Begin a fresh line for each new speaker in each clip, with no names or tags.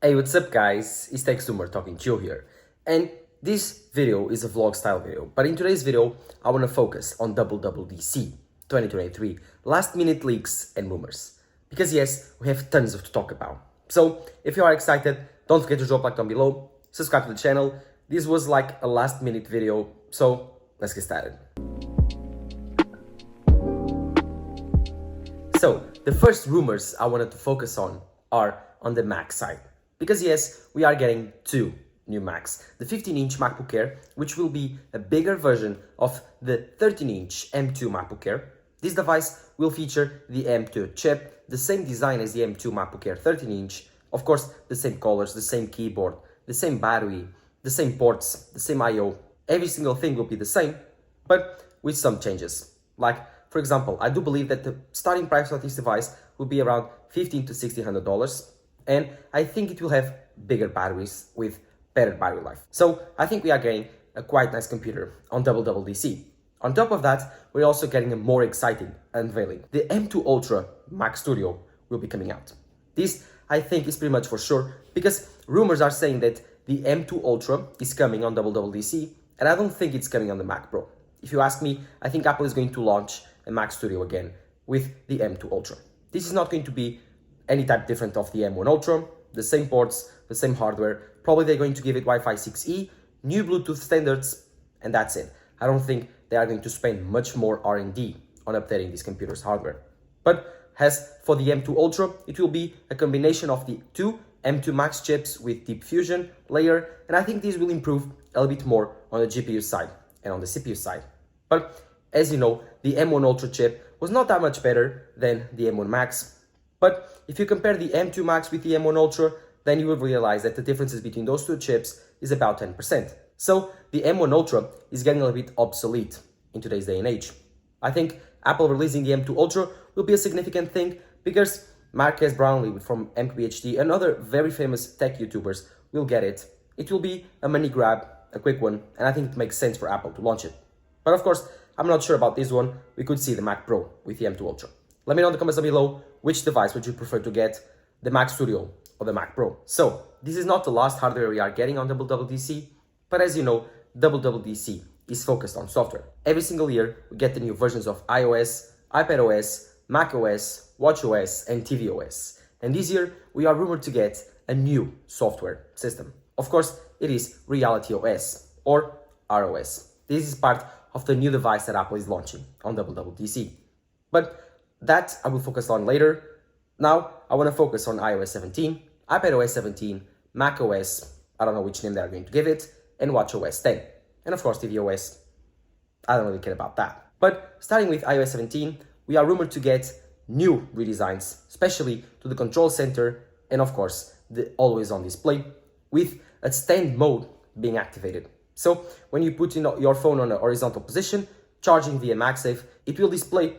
Hey, what's up guys? It's TechZoomer talking to you here. And this video is a vlog style video, but in today's video, I want to focus on WWDC 2023, last minute leaks and rumors. Because yes, we have tons to talk about. So if you are excited, don't forget to drop a like down below, subscribe to the channel. This was like a last minute video, so let's get started. So the first rumors I wanted to focus on are on the Mac side. Because yes, we are getting two new Macs. The 15-inch MacBook Air, which will be a bigger version of the 13-inch M2 MacBook Air. This device will feature the M2 chip, the same design as the M2 MacBook Air 13-inch. Of course, the same colors, the same keyboard, the same battery, the same ports, the same I/O. Every single thing will be the same, but with some changes. Like, for example, I do believe that the starting price of this device will be around $1,500 to $1,600. And I think it will have bigger batteries with better battery life. So I think we are getting a quite nice computer on WWDC. On top of that, we're also getting a more exciting unveiling. The M2 Ultra Mac Studio will be coming out. This, I think, is pretty much for sure, because rumors are saying that the M2 Ultra is coming on WWDC, and I don't think it's coming on the Mac Pro. If you ask me, I think Apple is going to launch a Mac Studio again with the M2 Ultra. This is not going to be any type different of the M1 Ultra, the same ports, the same hardware. Probably they're going to give it Wi-Fi 6E, new Bluetooth standards, and that's it. I don't think they are going to spend much more R&D on updating this computer's hardware. But as for the M2 Ultra, it will be a combination of the two M2 Max chips with Deep Fusion layer, and I think this will improve a little bit more on the GPU side and on the CPU side. But as you know, the M1 Ultra chip was not that much better than the M1 Max. But if you compare the M2 Max with the M1 Ultra, then you will realize that the differences between those two chips is about 10%. So the M1 Ultra is getting a little bit obsolete in today's day and age. I think Apple releasing the M2 Ultra will be a significant thing because Marques Brownlee from MKBHD and other very famous tech YouTubers will get it. It will be a money grab, a quick one, and I think it makes sense for Apple to launch it. But of course, I'm not sure about this one. We could see the Mac Pro with the M2 Ultra. Let me know in the comments down below which device would you prefer to get, the Mac Studio or the Mac Pro. So, this is not the last hardware we are getting on WWDC, but as you know, WWDC is focused on software. Every single year, we get the new versions of iOS, iPadOS, macOS, watchOS, and tvOS. And this year, we are rumored to get a new software system. Of course, it is RealityOS or ROS. This is part of the new device that Apple is launching on WWDC. But that I will focus on later. Now, I want to focus on iOS 17, iPadOS 17, macOS, I don't know which name they are going to give it, and watchOS 10. And of course, tvOS, I don't really care about that. But starting with iOS 17, we are rumored to get new redesigns, especially to the control center, and of course, the always-on display, with a stand mode being activated. So, when you put your phone on a horizontal position, charging via MagSafe, it will display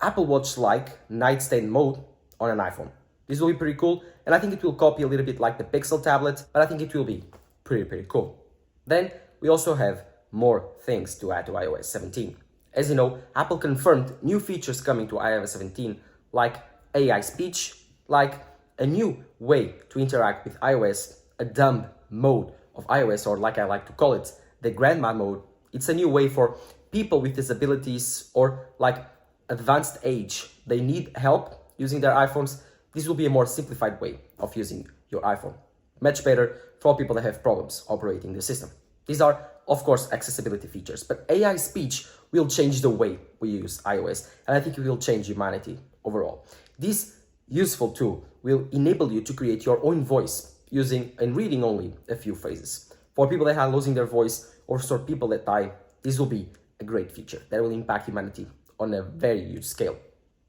Apple Watch-like nightstand mode on an iPhone. This will be pretty cool, and I think it will copy a little bit like the Pixel tablet, but I think it will be pretty cool. Then we also have more things to add to iOS 17. As you know, Apple confirmed new features coming to iOS 17, like AI speech, like a new way to interact with iOS, a dumb mode of iOS, or like I like to call it, the grandma mode. It's a new way for people with disabilities or like advanced age, they need help using their iPhones. This will be a more simplified way of using your iPhone. Much better for all people that have problems operating the system. These are, of course, accessibility features, but AI speech will change the way we use iOS, and I think it will change humanity overall. This useful tool will enable you to create your own voice using and reading only a few phrases. For people that are losing their voice or for people that die, this will be a great feature that will impact humanity on a very huge scale.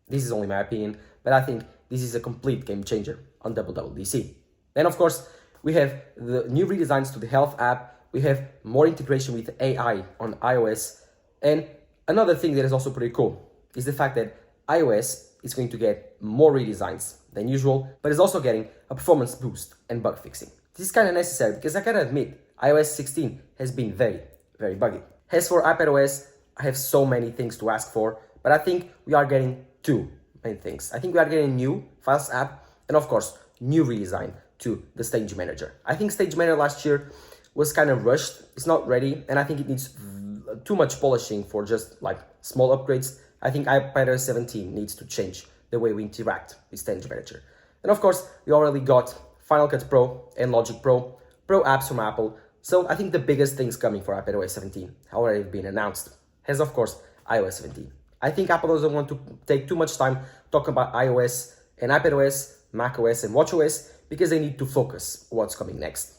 This is only my opinion, but I think this is a complete game changer on WWDC. Then of course, we have the new redesigns to the Health app, we have more integration with AI on iOS, and another thing that is also pretty cool is the fact that iOS is going to get more redesigns than usual, but is also getting a performance boost and bug fixing. This is kind of necessary because I gotta admit, iOS 16 has been very buggy. As for iPadOS, I have so many things to ask for, but I think we are getting two main things. I think we are getting new Files app and of course new redesign to the Stage Manager. I think Stage Manager last year was kind of rushed. It's not ready, and I think it needs too much polishing for just like small upgrades. I think iPadOS 17 needs to change the way we interact with Stage Manager. And of course, we already got Final Cut Pro and Logic Pro, Pro apps from Apple. So I think the biggest things coming for iPadOS 17 have already been announced, as of course iOS 17. I think Apple doesn't want to take too much time talking about iOS and iPadOS, macOS and watchOS because they need to focus on what's coming next.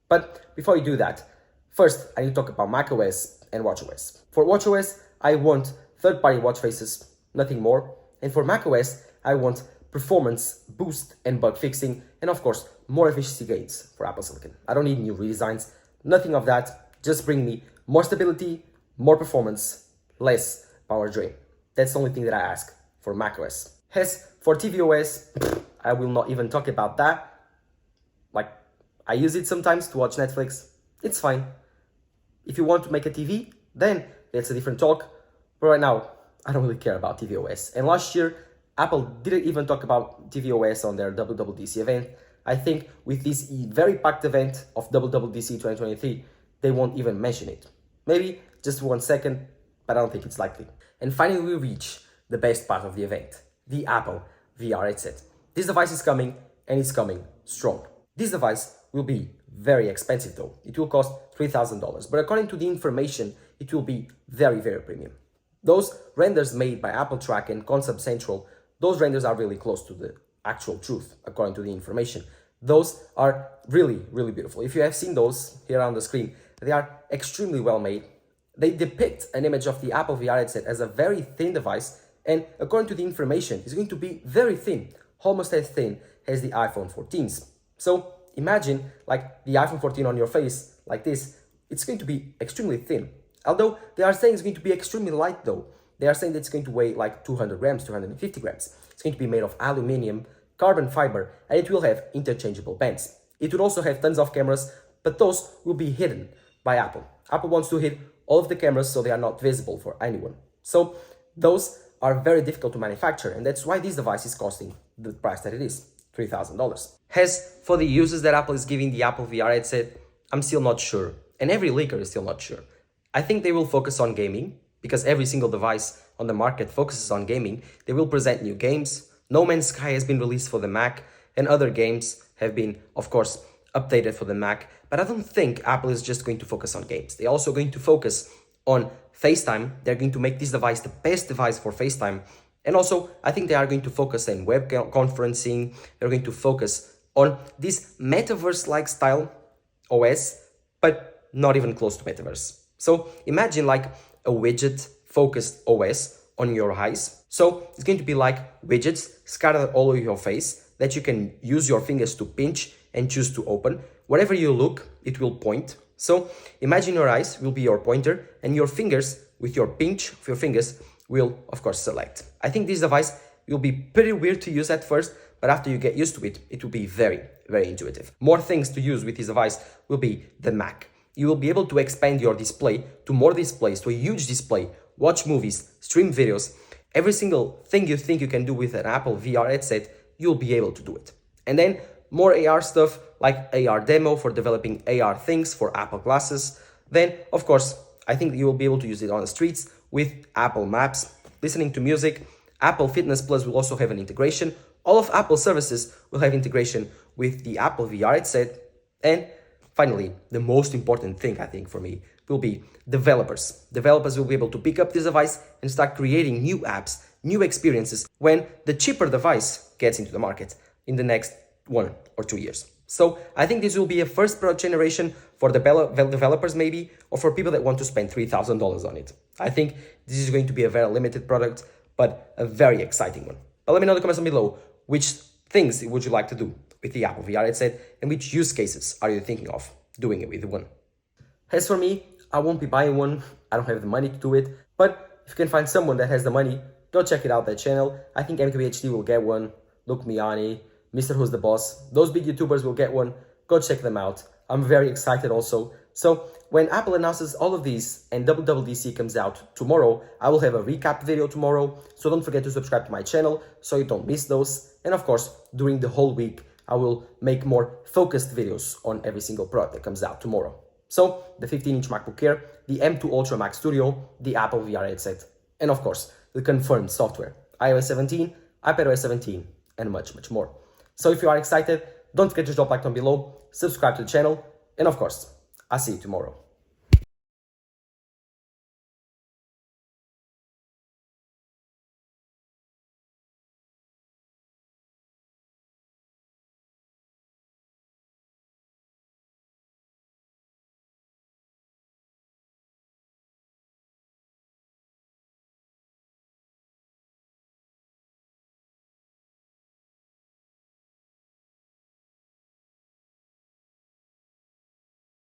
But before you do that, first I need to talk about macOS and watchOS. For watchOS, I want third-party watch faces, nothing more. And for macOS, I want performance boost and bug fixing, and of course, more efficiency gains for Apple Silicon. I don't need new redesigns, nothing of that. Just bring me more stability, more performance, less power drain. That's the only thing that I ask for macOS. As for tvOS, I will not even talk about that. Like, I use it sometimes to watch Netflix. It's fine. If you want to make a TV, then that's a different talk. But right now, I don't really care about tvOS. And last year, Apple didn't even talk about tvOS on their WWDC event. I think with this very packed event of WWDC23, they won't even mention it. Maybe just 1 second, but I don't think it's likely. And finally, we reach the best part of the event, the Apple VR headset. This device is coming, and it's coming strong. This device will be very expensive though. It will cost $3,000, but according to the information, it will be very, very premium. Those renders made by Apple Track and Concept Central, those renders are really close to the actual truth, according to the information. Those are really, really beautiful. If you have seen those here on the screen, they are extremely well made. They depict an image of the Apple VR headset as a very thin device, and according to the information, it's going to be very thin, almost as thin as the iPhone 14s. So imagine like the iPhone 14 on your face, like this, it's going to be extremely thin. Although they are saying it's going to be extremely light though. They are saying that it's going to weigh like 200 grams, 250 grams. It's going to be made of aluminum, carbon fiber, and it will have interchangeable bands. It will also have tons of cameras, but those will be hidden by Apple. Apple wants to hide all of the cameras so they are not visible for anyone. So those are very difficult to manufacture, and that's why this device is costing the price that it is, $3,000. As for the uses that Apple is giving the Apple VR headset, I'm still not sure, and every leaker is still not sure. I think they will focus on gaming, because every single device on the market focuses on gaming. They will present new games. No Man's Sky has been released for the Mac, and other games have been, of course, updated for the Mac. But I don't think Apple is just going to focus on games. They're also going to focus on FaceTime. They're going to make this device the best device for FaceTime. And also, I think they are going to focus on web conferencing. They're going to focus on this metaverse-like style OS, but not even close to metaverse. So imagine like a widget-focused OS on your eyes. So it's going to be like widgets scattered all over your face that you can use your fingers to pinch and choose to open. Wherever you look, it will point. So imagine your eyes will be your pointer, and your fingers, with your pinch of your fingers, will of course select. I think this device will be pretty weird to use at first, but after you get used to it, it will be very, very intuitive. More things to use with this device will be the Mac. You will be able to expand your display to more displays, to a huge display, watch movies, stream videos. Every single thing you think you can do with an Apple VR headset, you'll be able to do it. And then more AR stuff like AR demo for developing AR things for Apple glasses. Then, of course, I think you will be able to use it on the streets with Apple Maps, listening to music. Apple Fitness Plus will also have an integration. All of Apple services will have integration with the Apple VR headset. And finally, the most important thing, I think, for me, will be developers. Developers will be able to pick up this device and start creating new apps, new experiences when the cheaper device gets into the market in the next 1 or 2 years. So I think this will be a first product generation for developers maybe, or for people that want to spend $3,000 on it. I think this is going to be a very limited product, but a very exciting one. But let me know in the comments below, which things would you like to do with the Apple VR headset, and which use cases are you thinking of doing it with one? As for me, I won't be buying one. I don't have the money to do it, but if you can find someone that has the money, go check it out, that channel. I think MKBHD will get one, Luke Miani, Mr. Who's the Boss. Those big YouTubers will get one. Go check them out. I'm very excited also. So when Apple announces all of these and WWDC comes out tomorrow, I will have a recap video tomorrow. So don't forget to subscribe to my channel so you don't miss those. And of course, during the whole week, I will make more focused videos on every single product that comes out tomorrow. So, the 15-inch MacBook Air, the M2 Ultra Mac Studio, the Apple VR headset, and of course, the confirmed software, iOS 17, iPadOS 17, and much, much more. So if you are excited, don't forget to drop a like down below, subscribe to the channel, and of course, I'll see you tomorrow.